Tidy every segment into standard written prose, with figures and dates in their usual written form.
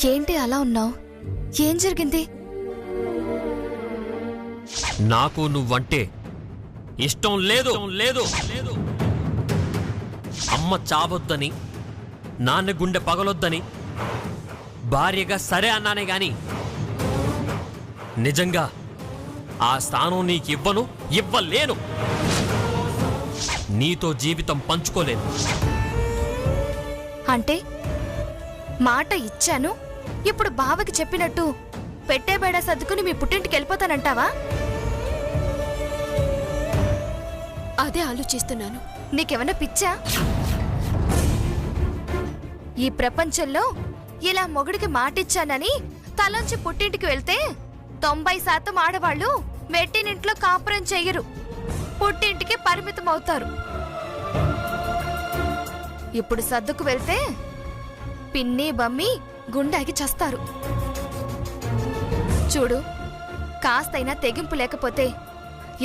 ఏంటి అలా ఉన్నావు? ఏం జరిగింది? నాకు నువ్వంటే ఇష్టం లేదు. అమ్మ చావొద్దని, నాన్న గుండె పగలొద్దని భార్యగా సరే అన్నానే గాని నిజంగా ఆ స్థానం నీకివ్వను, ఇవ్వలేను. నీతో జీవితం పంచుకోలేను. అంటే మాట ఇచ్చాను, ఇప్పుడు బావకి చెప్పినట్టు పెట్టేబేడ సర్దుకుని మీ పుట్టింటికి వెళ్ళిపోతానంటావా? అదే ఆలోచిస్తున్నాను. నీకేమన్నా పిచ్చా? ఈ ప్రపంచంలో ఇలా మొగుడికి మాటిచ్చానని తలంచి పుట్టింటికి వెళ్తే 90% ఆడవాళ్ళు మెట్టినింట్లో కాపురం చెయ్యరు, పుట్టింటికి పరిమితం అవుతారు. ఇప్పుడు సర్దుకు వెళ్తే పిన్ని బమ్మి గుండాకి చస్తారు. చూడు, కాస్తైనా తెగింపు లేకపోతే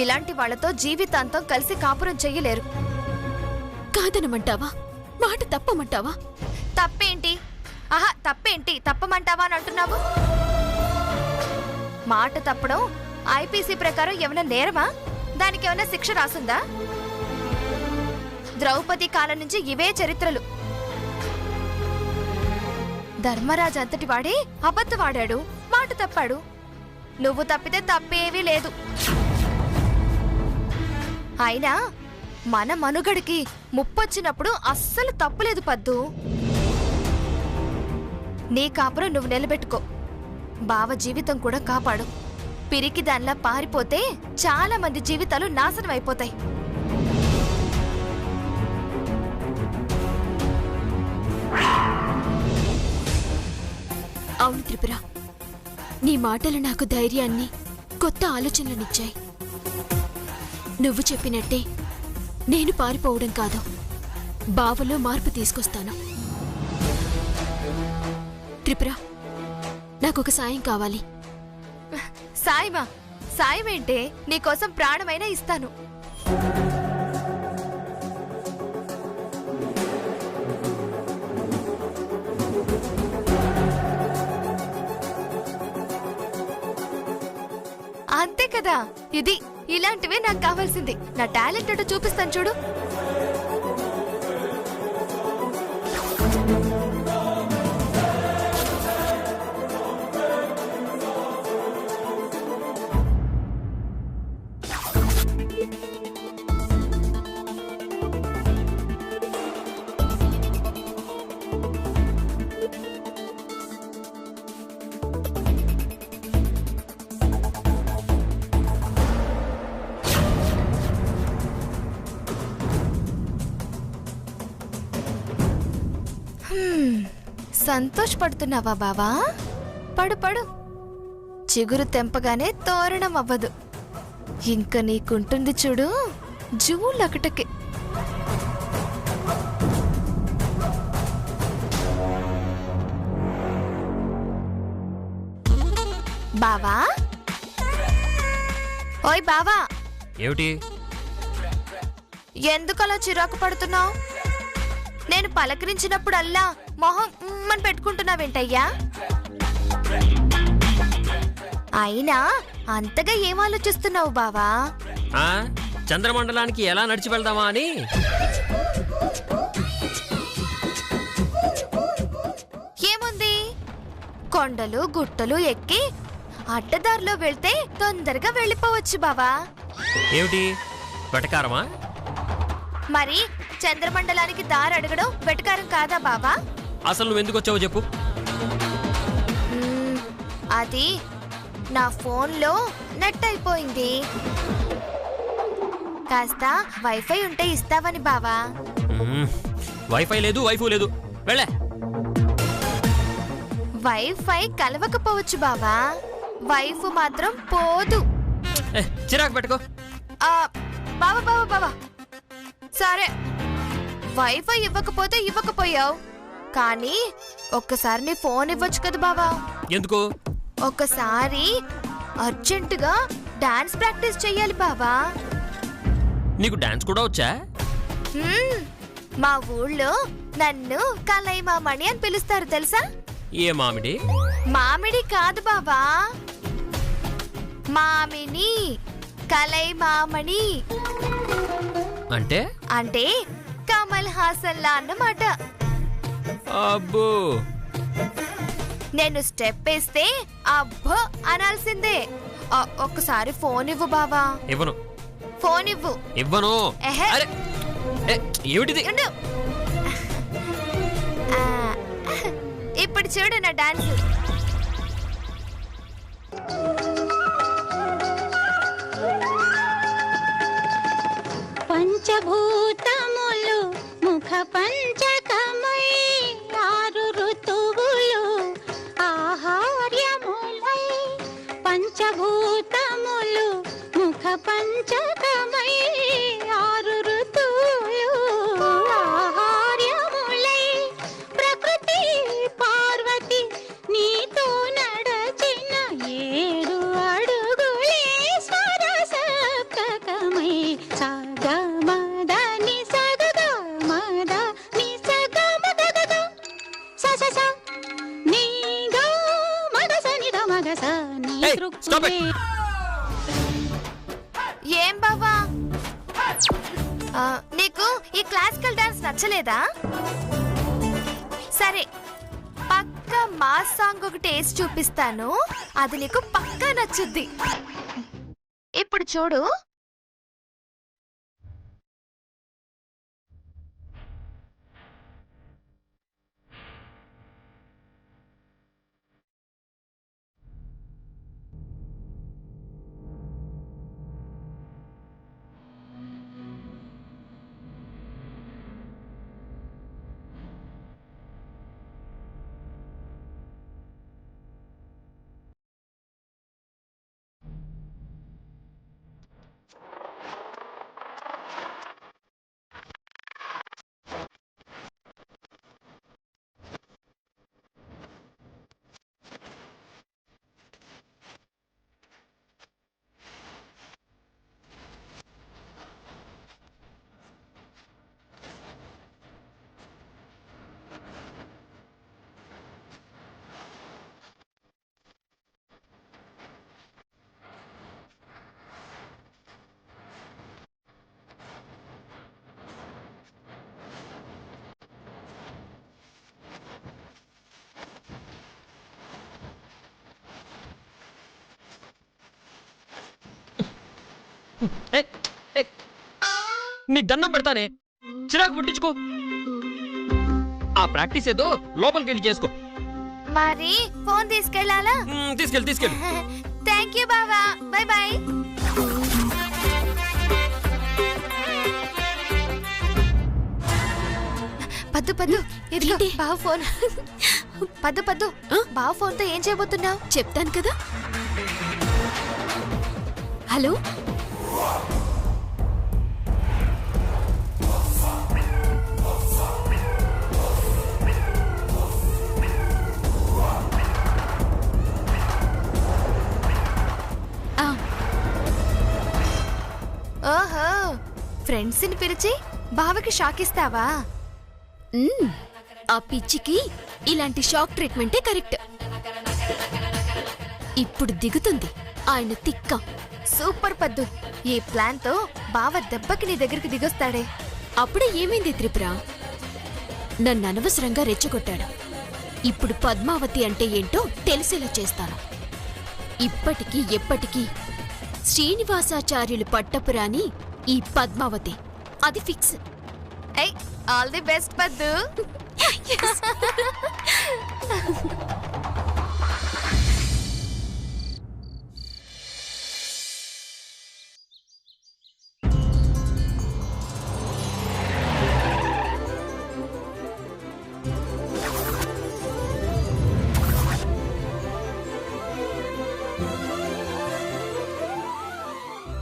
ఇలాంటి వాళ్లతో జీవితాంతం కలిసి కాపురం చెయ్యలేరు. కాదనమంటావా? మాట తప్పమంటావా? తప్పేంటి? ఆహా, తప్పేంటి తప్పమంటావా అని అంటున్నావు? మాట తప్పడం ఐపీసీ ప్రకారం ఏమైనా నేరమా? దానికి ఏమైనా శిక్ష రాసుందా? ద్రౌపది కాలం నుంచి ఇవే చరిత్రలు. ధర్మరాజు అంతటి వాడే అబద్ధవాడాడు, మాట తప్పాడు. నువ్వు తప్పితే తప్పేవీ లేదు. అయినా మన మనుగడికి ముప్పొచ్చినప్పుడు అస్సలు తప్పులేదు పద్దు. నీ కాపురం నువ్వు నిలబెట్టుకో, బావ జీవితం కూడా కాపాడు. పిరికి దానిలా పారిపోతే చాలా మంది జీవితాలు నాశనం అయిపోతాయి. అవును త్రిపుర, నీ మాటలు నాకు ధైర్యాన్ని, కొత్త ఆలోచనలనిచ్చాయి. నువ్వు చెప్పినట్టే నేను పారిపోవడం కాదు, బావలో మార్పు తీసుకొస్తాను. త్రిపుర, నాకొక సాయం కావాలి. సాయమా? సాయమేంటే? నీకోసం ప్రాణమైనా ఇస్తాను. అంతే కదా, ఇది ఇలాంటివే నాకు కావాల్సింది. నా టాలెంట్ అటు చూపిస్తాను చూడు. సంతోషపడుతున్నావా బావా? పడు పడు. చిగురు తెంపగానే తోరణం అవ్వదు. ఇంక నీకుంటుంది చూడు జూలొకటకి. బావా, ఓయ్ బావా. ఏమిటి? ఎందుకలా చిరాకు పడుతున్నావు? నేను పలకరించినప్పుడల్లా మొహం అని పెట్టుకుంటున్నావేంటయ్యా? అయినా అంతగా ఏం ఆలోచిస్తున్నావు బావా? చంద్రమండలానికి ఎలా నడిచి వెళ్దామా అని. ఏముంది, కొండలు గుట్టలు ఎక్కి అడ్డదారిలో వెళ్తే తొందరగా వెళ్ళిపోవచ్చు బావా. ఏమిటి వెటకారమా? మరి చంద్రమండలానికి దారి అడగడం వెటకారం కాదా బావా? అసలు నువ్వెందుకు వచ్చావో చెప్పు. అది నా ఫోన్లో నెట్ అయిపోయింది. కాస్త వైఫై ఉంటే ఇస్తావని బావా. వైఫై లేదు, వైఫై లేదు. వెళ్ళే. వైఫై కలవకపోవచ్చు బావా, వైఫ్ మాత్రం పోదు. చిరాకు పెట్టుకో. బావా బావా బావా, సరే వైఫై ఇవ్వకపోతే ఇవ్వకపోయావు, కానీ ఒక్కసారి నీ ఫోన్ ఇవ్వచ్చు కదా బావా. ఎందుకు? ఒక్కసారి అర్జెంటుగా డాన్స్ ప్రాక్టీస్ చెయ్యాలి బావా. నీకు డాన్స్ కూడా వచ్చా? మా ఊళ్ళో నన్ను కలైమామణి అని పిలుస్తారు తెలుసా? ఏ మామిడి? మామిడి కాదు బాబా, మామిని. కలైమామణి అంటే అంటే కమల్ హాసన్ లా అన్నమాట. అబ్బో, నేను స్టెప్ వేస్తే అబ్బో అనాల్సిందే. ఒక్కసారి ఫోన్ ఇవ్వు బావా. ఇవ్వను. ఫోన్ ఇవ్వు. ఇవ్వను. ఎహె. అరే ఏమిటిది? ఉండు. ఇప్పుడు చూడు నా డాన్స్. పంచభూతములు ముఖ పంచకమై 6 ఋతువులు ఆహార్యములై. పంచభూతములు ముఖ పంచకమై 6 ఋతువులు ఆహార్యములై. ప్రకృతి పార్వతి నీతో నడచిన 7 అడుగులే సరసప్రకమై. ఏం బావా, నీకు ఈ క్లాసికల్ డాన్స్ నచ్చలేదా? సరే, పక్క మాస్ సాంగ్ ఒకటి వేసి చూపిస్తాను, అది నీకు పక్కా నచ్చుద్ది. ఇప్పుడు చూడు. నీకు దండం పెడతానే, చిరాకు పుట్టించుకో. ఆ ప్రాక్టీస్ ఏదో లోపలికి వెళ్ళి చేసుకో. మరి ఫోన్ తీసుకెళ్ళాలా? తీసుకెళ్ళి తీసుకెళ్ళి. థ్యాంక్ యూ బావా, బై బై. పద్దు పద్దు, ఇదిగో బావ ఫోన్. పద్దు పద్దు, బావ ఫోన్ తో ఏం చేయబోతున్నావు? చెప్తాను కదా. హలో, ఓహో, ఫ్రెండ్స్ ని పిలిచి బావకి షాక్ ఇస్తావా? ఆ పిచ్చికి ఇలాంటి షాక్ ట్రీట్మెంటే కరెక్ట్. ఇప్పుడు దిగుతుంది ఆయన తిక్క. సూపర్ పద్దు, ఈ ప్లాన్ తో బావ దెబ్బకి నీ దగ్గరికి దిగొస్తాడే. అప్పుడే ఏమైంది త్రిపుర? నన్ను అనవసరంగా రెచ్చగొట్టాడు. ఇప్పుడు పద్మావతి అంటే ఏంటో తెలిసేలా చేస్తాను. ఇప్పటికీ ఎప్పటికీ శ్రీనివాసాచార్యులు పట్టపురాని ఈ పద్మావతి, అది ఫిక్స్. ఆల్ ది బెస్ట్ పద్దు.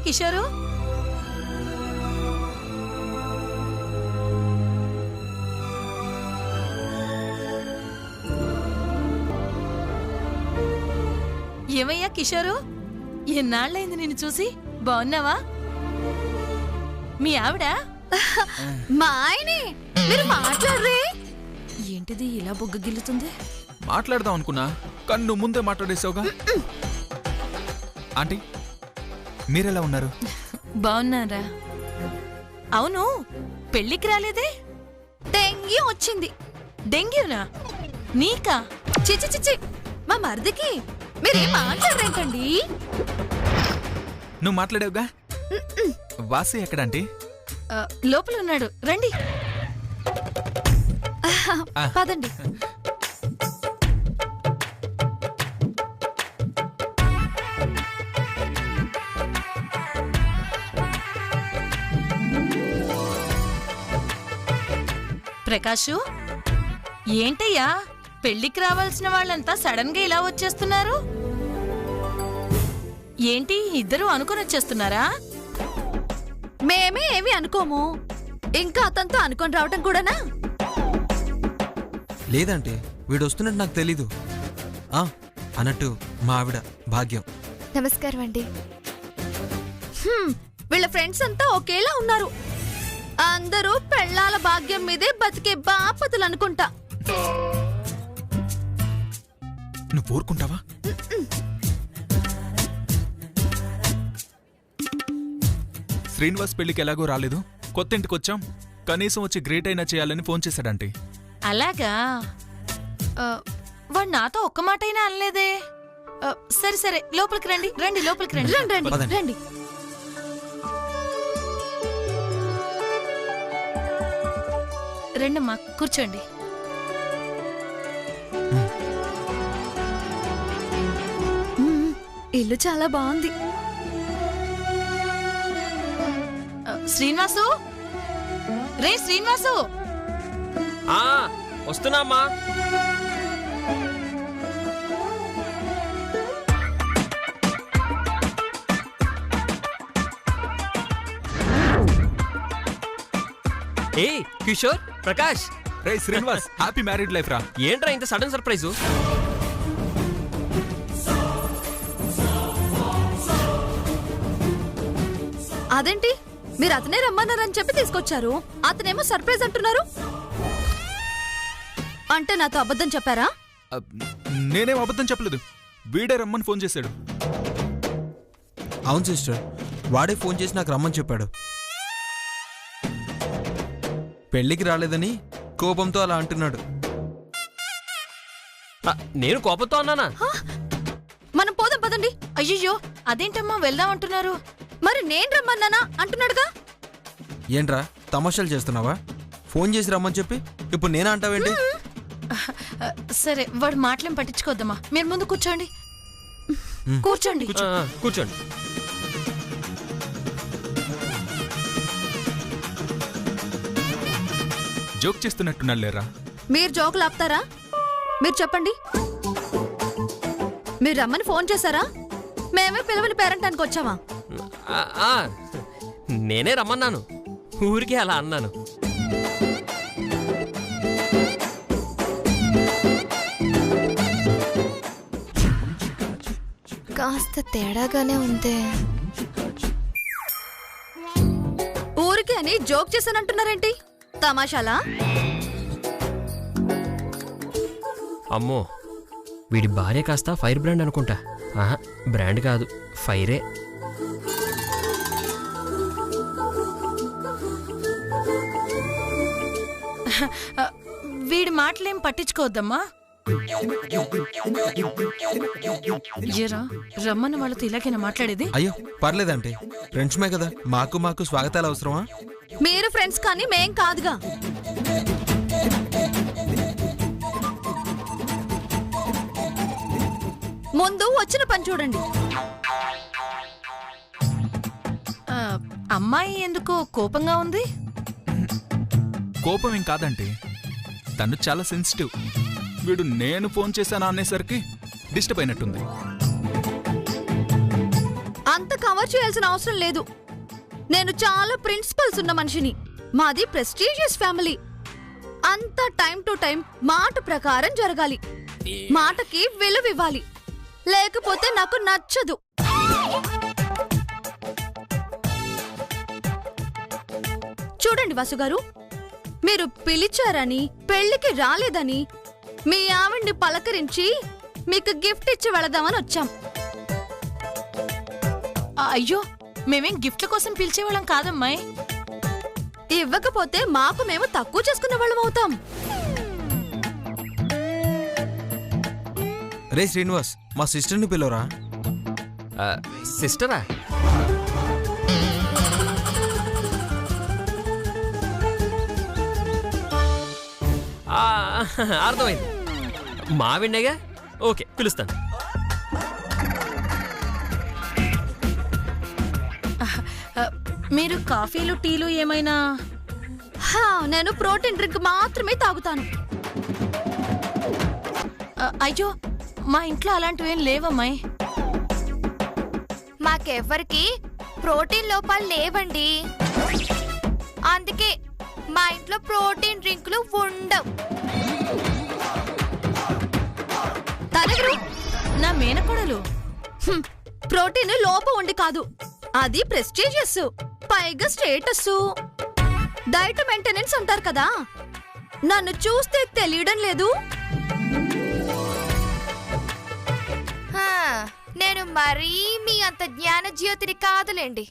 కిషోరు, ఏమయ్యా కిషోరు, ఎన్నాళ్ళైంది నిన్ను చూసి? బాగున్నావా? మీ ఆవిడ మా ఆయనే మీరు మాట్లాడరే. ఏంటిది ఇలా బొగ్గ గిల్లుతుంది? మాట్లాడదాం అనుకున్నా కానీ నువ్వు ముందే మాట్లాడేసావుగా. ఆంటీ మీరెలా ఉన్నారు? బాగున్నారా? అవును, పెళ్ళికి రాలేదే? డెంగ్యూ వచ్చింది. డెంగ్యూనా? నీకా? చిచి చిచి, మా మరిదికి మీరేం మాట్లాడరేంటండి? నువ్వు మాట్లాడావుగా. వాసి ఎక్కడంటీ? లోపల ఉన్నాడు, రండి. పదండి. ప్రకాషు, ఏంటయ్యా పెళ్ళికి రావాల్సిన వాళ్ళంతా సడన్ గా ఇలా వచ్చేస్తున్నారు? ఏంటి ఇద్దరు అనుకుని వచ్చేస్తున్నారా? మేమే ఏమి అనుకోము, ఇంకా అతనితో అనుకొని రావటం కూడానా? లేదంటే వీడు వస్తున్నట్టు నాకు తెలీదు. అన్నట్టు మా ఆవిడ భాగ్యం. నమస్కారం అండి. వీళ్ళ ఫ్రెండ్స్ అంతా ఒకేలా ఉన్నారు. అందరూ పెళ్ళాల భాగ్యం మీదే బతికే బాపతులు అనుకుంటా. నువ్వు ఊరుకుంటావా? శ్రీనివాస్ పెళ్లికి ఎలాగో రాలేదు, కొత్త ఇంటికి వచ్చాం, కనీసం వచ్చి గ్రేట్ అయినా చేయాలని ఫోన్ చేశాడంటే. అలాగా? వాడు నాతో ఒక్క మాటైనా అనలేదే. సరే సరే, లోపలికి రండి, రండి లోపలికి రండి. రండి రండి పదండి. రండి. రండమ్మా, కూర్చోండి. ఇల్లు చాలా బాగుంది. శ్రీనివాసు, రే శ్రీనివాసు. వస్తున్నామ్మా. ఏ కిషోర్, ప్రకాష్. రే శ్రీనివాస్, హ్యాపీ మ్యారీడ్ లైఫ్ రా. ఏంట్రా ఇంత సడన్ సర్ప్రైజు? అదేంటి మీరు అతనే రమ్మన్నారని చెప్పి తీసుకొచ్చారు, అతనేమో సర్ప్రైజ్ అంటున్నారు. అంటే నాతో అబద్ధం చెప్పారా? నేనేం అబద్ధం చెప్పలేదు, వీడే రమ్మని ఫోన్ చేశాడు. అవును సిస్టర్, వాడే ఫోన్ చేసి నాకు రమ్మని చెప్పాడు. పెళ్ళికి రాలేదని కోపంతో అలా అంటున్నాడు. నేను కోపంతో అన్నానా? మనం పోదాం పదండి. అయ్యయ్యో, అదేంటమ్మా వెళ్దాం అంటున్నారు? మరి నేను రమ్మన్నానా అంటున్నాడుగా. ఏంట్రా తమాషాలు చేస్తున్నావా? ఫోన్ చేసి రమ్మని చెప్పి ఇప్పుడు నేనా అంటావేంటి? సరే, వాడు మాటలేం పట్టించుకోద్దమ్మా, మీరు ముందు కూర్చోండి. కూర్చోండి. కూర్చోండి. జోక్ చేస్తున్నట్టున్నా లేరా? మీరు జోకులు ఆపుతారా? మీరు చెప్పండి. మీరు రమ్మని ఫోన్ చేశారా? మేమే పిలవని పేరంటానికి వచ్చావా? నేనే రమ్మన్నాను, ఊరికే అలా అన్నాను. కాస్త తేడాగానే ఉందే. ఊరికే అని జోక్ చేశానంటున్నారేంటి? తమాషాలా? అమ్మో, వీడి భార్య కాస్త ఫైర్ బ్రాండ్ అనుకుంటా. బ్రాండ్ కాదు, ఫైరే. వీడి మాటలేం పట్టించుకోవద్దమ్మా. ఏరా, రమ్మన్న వాళ్ళతో ఇలాగైనా మాట్లాడేది? అయ్యో పర్లేదంటే, ఫ్రెండ్స్మే కదా, మాకు స్వాగతాలు అవసరమా? మీరు ఫ్రెండ్స్ కానీ మేం కాదుగా. ముందు వచ్చిన పని చూడండి. అమ్మాయి ఎందుకో కోపంగా ఉంది? కోపం ఏం కాదంటే, తను చాలా సెన్సిటివ్. వీడు నేను ఫోన్ చేశాను అనేసరికి డిస్టర్బ్ అయినట్టుంది. అంత కవర్ చేయాల్సిన అవసరం లేదు. నేను చాలా ప్రిన్సిపల్స్ ఉన్న మనిషిని. మాది ప్రెస్టీజియస్ ఫ్యామిలీ. అంతా టైం టు టైం మాట ప్రకారం జరగాలి. మాటకి విలువ ఇవ్వాలి, లేకపోతే నాకు నచ్చదు. చూడండి వాసుగారు, మీరు పిలిచారని పెళ్లికి రాలేదని మీ ఆవిడ్ని పలకరించి మీకు గిఫ్ట్ ఇచ్చి వెళదామని వచ్చాం. అయ్యో, మేమేం గిఫ్ట్ల కోసం పిలిచేవాళ్ళం కాదమ్మాయి. ఇవ్వకపోతే మాకు మేము తక్కువ చేసుకున్న వాళ్ళం అవుతాం. రే శ్రీనివాస్, మా సిస్టర్ని పిలవరా. సిస్టరా? అర్థమైంది, మా విన్నయ్యగా. ఓకే, పిలుస్తాను. మీరు కాఫీలు టీలు ఏమైనా? నేను ప్రోటీన్ డ్రింక్ మాత్రమే తాగుతాను. అయ్యో, మా ఇంట్లో అలాంటివేం లేవమ్మాయి. మాకెవ్వరికి ప్రోటీన్ లోపాలు లేవండి. అందుకే మా ఇంట్లో ప్రోటీన్ డ్రింకులు ఉండవు. తనెవరు? నా మేనకోడలు. ప్రోటీన్ లోపం ఉండి కాదు, అది ప్రెస్టీజియస్, పైగా స్టేటస్. డైట్ మెయింటెనెన్స్ అంటారు కదా, నన్ను చూస్తే తెలియడం లేదు. హా, నేను మరీ మీ అంత జ్ఞాన జ్యోతిని కాదులేండి.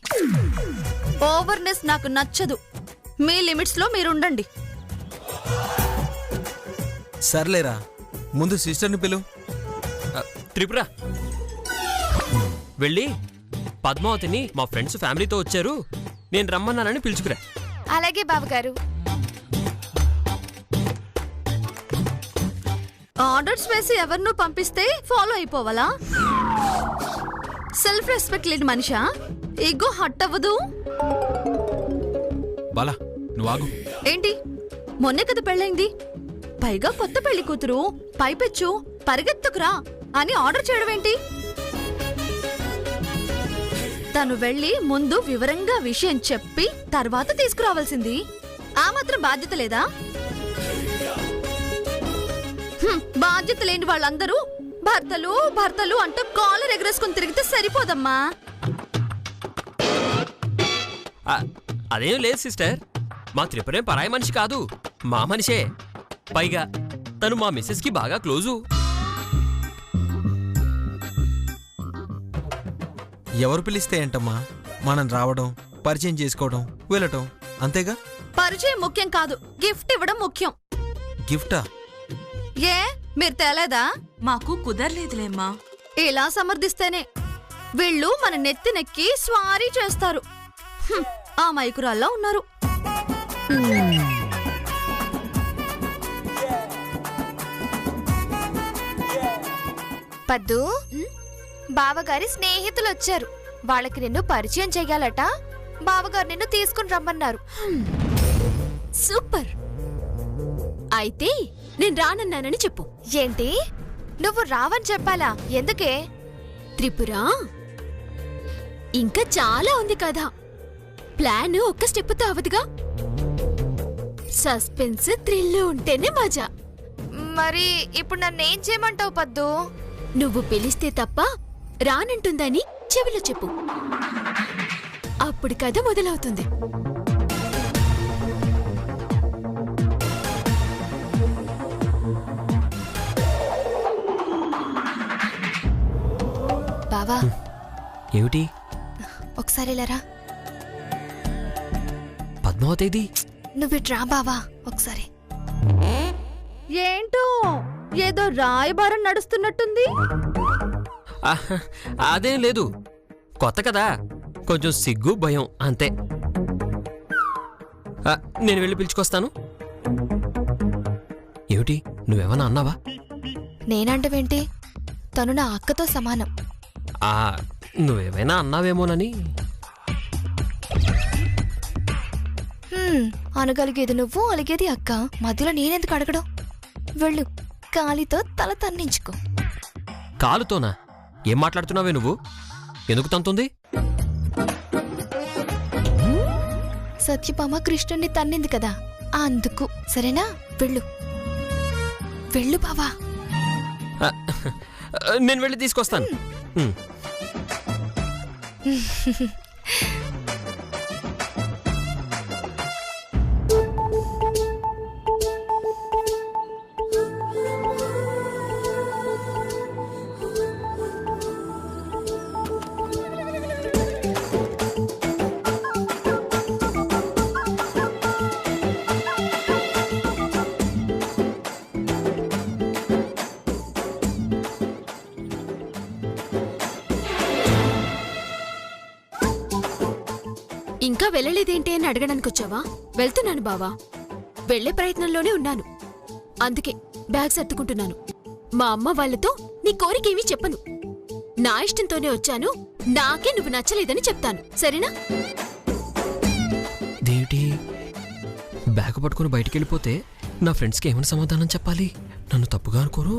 ఓవర్నెస్ నాకు నచ్చదు. మీ లిమిట్స్ లో మీరుండండి. సర్లేరా, ముందు సిస్టర్ని పిలువు. త్రిపుర, వెళ్ళి పద్మావతిని మా ఫ్రెండ్స్ ఫ్యామిలీతో వచ్చారు, నేను రమ్మన్నానని పిలుచుకురా. అలాగే బావగారు. ఆర్డర్స్ వేసి ఎవరినో పంపిస్తే ఫాలో అయిపోవాలా? సెల్ఫ్ రెస్పెక్ట్ లేని మనిషా? ఈగో హట్ అవ్వదు? బాలా, నువ్వు ఆగు. ఏంటి, మొన్నే కదా పెళ్ళైంది, పైగా కొత్త పెళ్లి కూతురు, పైపెచ్చు, పరిగెత్తుకురా అని ఆర్డర్ చేయడం ఏంటి? తను వెళ్ళి ముందు వివరంగా విషయం చెప్పి తర్వాత తీసుకురావాల్సింది. ఆ మాత్రం బాధ్యత లేదా? బాధ్యత లేని వాళ్ళందరూ భర్తలు భర్తలు అంటూ కాలర్ ఎగరేసుకుని తిరిగితే సరిపోదమ్మా. అదేం లేదు సిస్టర్, మా త్రిపురేం పరాయి మనిషి కాదు, మా మనిషే. పైగా తను మా మిస్సెస్ కి బాగా క్లోజు. ఎవరు పిలిస్తే ఏంటమ్మా, మనం రావడం, పరిచయం చేసుకోవడం, వెళ్ళటం, అంతేగా. పరిచయం ముఖ్యం కాదు, గిఫ్ట్ ఇవ్వడం ముఖ్యం. గిఫ్టా? ఏ మీరు తేలేదా? మాకు కుదరలేదులేమ్మా. ఇలా సమర్థిస్తేనే వీళ్ళు మన నెత్తినెక్కి స్వారీ చేస్తారు. ఆ మైకురాల్లో ఉన్నారు. పద్దు, బావగారి స్నేహితులు వచ్చారు, వాళ్ళకి నిన్ను పరిచయం చెయ్యాలట. బావగారు నిన్ను తీసుకుని రమ్మన్నారు. సూపర్, అయితే నేను రానన్నానని చెప్పు. ఏంటి, నువ్వు రావని చెప్పాలా? ఎందుకే? త్రిపుర, ఇంకా చాలా ఉంది కదా, ప్లాన్ ఒక్క స్టెప్పుతో అవదుగా. సస్పెన్స్ థ్రిల్ ఉంటేనే మజా. మరి ఇప్పుడు నన్నేం చేయమంటావు పద్దు? నువ్వు పిలిస్తే తప్ప రానంటుందని చెవిలో చెప్పు, అప్పుడు కథ మొదలవుతుంది. బావా, ఏమిటి? ఒకసారి లేరా. పద్మావతిది. నువ్విట్రా బావా ఒకసారి. ఏంటో ఏదో రాయబారం నడుస్తున్నట్టుంది. అదేం లేదు, కొత్త కదా, కొంచెం సిగ్గు భయం అంతే. నేను వెళ్ళి పిలుచుకొస్తాను. ఏమిటి, నువ్వేమన్నా అన్నావా? నేనంటవేంటి, తను నా అక్కతో సమానం. నువ్వేమైనా అన్నావేమోనని. అనగలిగేది నువ్వు, అలిగేది అక్క, మధ్యలో నేనెందుకు అడగడం? వెళ్ళు, కాలితో తల తన్నించుకో. కాలుతోనా? ఏం మాట్లాడుతున్నావే నువ్వు? ఎందుకు తంతుంది? సత్యభామ కృష్ణుణ్ణి తన్నింది కదా, అందుకు. సరేనా, వెళ్ళు వెళ్ళు బావా. నేను వెళ్ళి తీసుకొస్తాను. ఇంకా వెళ్ళలేదేంటి అని అడగడానికి వచ్చావా? వెళ్తున్నాను బావా, వెళ్లే ప్రయత్నంలోనే ఉన్నాను. అందుకే బ్యాగ్ సర్దుకుంటున్నాను. మా అమ్మ వాళ్ళతో నీ కోరికేమీ చెప్పను. నా ఇష్టంతోనే వచ్చాను, నాకే నువ్వు నచ్చలేదని చెప్తాను, సరేనా? దేవిటి బ్యాగ్ పట్టుకుని బయటికి వెళ్ళిపోతే నా ఫ్రెండ్స్కి ఏమైనా సమాధానం చెప్పాలి? నన్ను తప్పుగా అనుకోరు.